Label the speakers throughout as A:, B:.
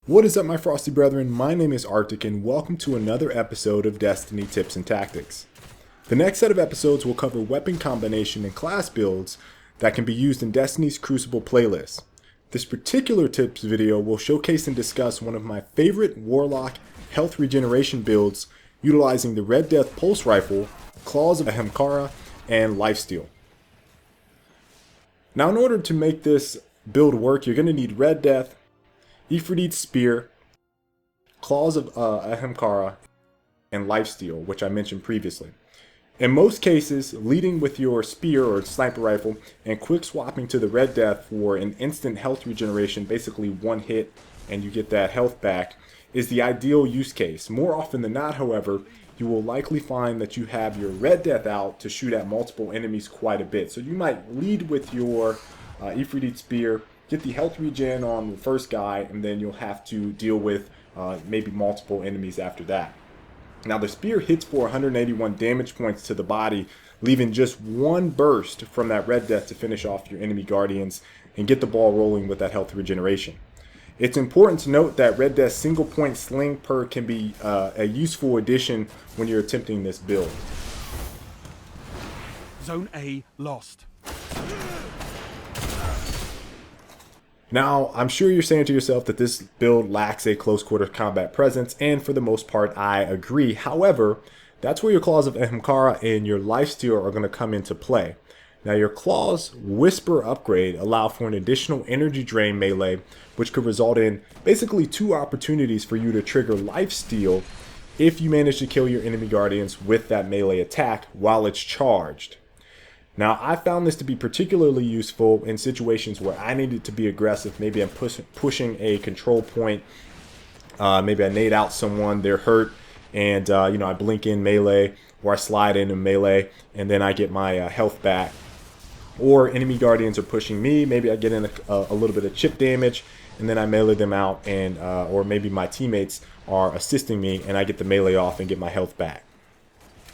A: What is up, my frosty brethren? My name is Arctic and welcome to another episode of Destiny Tips and Tactics. The next set of episodes will cover weapon combination and class builds that can be used in Destiny's Crucible playlist. This particular tips video will showcase and discuss one of my favorite Warlock Health Regeneration builds utilizing the Red Death Pulse Rifle, Claws of Ahamkara, and Lifesteal. Now, in order to make this build work, you're going to need Red Death, Efrideet's Spear, Claws of Ahamkara, and Lifesteal, which I mentioned previously. In most cases, leading with your spear or sniper rifle and quick swapping to the Red Death for an instant health regeneration, basically one hit and you get that health back, is the ideal use case. More often than not, however, you will likely find that you have your Red Death out to shoot at multiple enemies quite a bit. So you might lead with your Efrideet Spear, get the health regen on the first guy, and then you'll have to deal with maybe multiple enemies after that. Now, the spear hits for 181 damage points to the body, leaving just one burst from that Red Death to finish off your enemy guardians and get the ball rolling with that health regeneration. It's important to note that Red Death's single point sling perk can be a useful addition when you're attempting this build.
B: Zone A lost.
A: Now, I'm sure you're saying to yourself that this build lacks a close quarter combat presence, and for the most part, I agree. However, that's where your Claws of Ahamkara and your Lifesteal are going to come into play. Now, your Claws Whisper upgrade allow for an additional energy drain melee, which could result in basically two opportunities for you to trigger Lifesteal if you manage to kill your enemy guardians with that melee attack while it's charged. Now, I found this to be particularly useful in situations where I needed to be aggressive. Maybe I'm pushing a control point. Maybe I nade out someone, they're hurt, and I blink in melee, or I slide in melee, and then I get my health back. Or enemy guardians are pushing me. Maybe I get in a little bit of chip damage, and then I melee them out, and or maybe my teammates are assisting me, and I get the melee off and get my health back.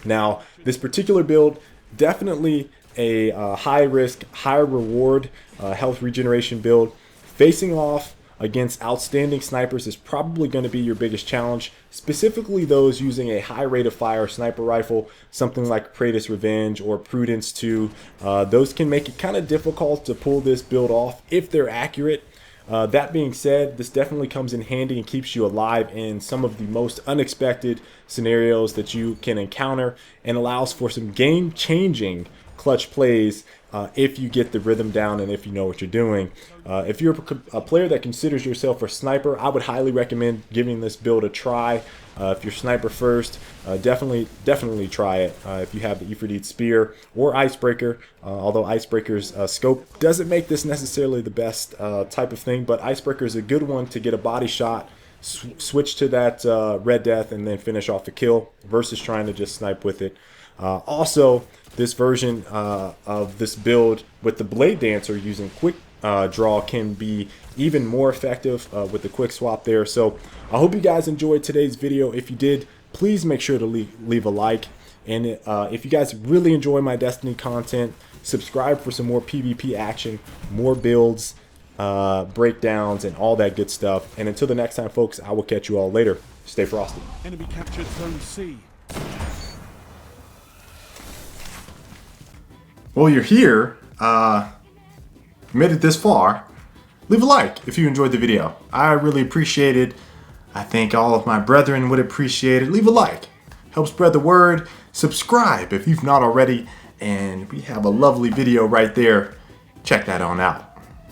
A: Now, this particular build, definitely a high risk, high reward health regeneration build. Facing off against outstanding snipers is probably going to be your biggest challenge, specifically those using a high rate of fire sniper rifle, something like Praetor's Revenge or Prudence 2. Those can make it kind of difficult to pull this build off if they're accurate. That being said, this definitely comes in handy and keeps you alive in some of the most unexpected scenarios that you can encounter, and allows for some game-changing clutch plays if you get the rhythm down and if you know what you're doing. If you're a player that considers yourself a sniper, I would highly recommend giving this build a try. If you're sniper first, definitely try it. If you have the Efrideet Spear or Icebreaker, although Icebreaker's scope doesn't make this necessarily the best type of thing, but Icebreaker is a good one to get a body shot, switch to that Red Death, and then finish off the kill versus trying to just snipe with it. Also, this version of this build with the Blade Dancer using quick draw can be even more effective with the quick swap there. So I hope you guys enjoyed today's video. If you did, please make sure to leave a like. And if you guys really enjoy my Destiny content, subscribe for some more PvP action, more builds, breakdowns, and all that good stuff. And until the next time, folks, I will catch you all later. Stay frosty.
B: Enemy captured Zone C.
A: Well, you're here, made it this far. Leave a like if you enjoyed the video. I really appreciate it. I think all of my brethren would appreciate it. Leave a like. Help spread the word. Subscribe if you've not already. And we have a lovely video right there. Check that on out.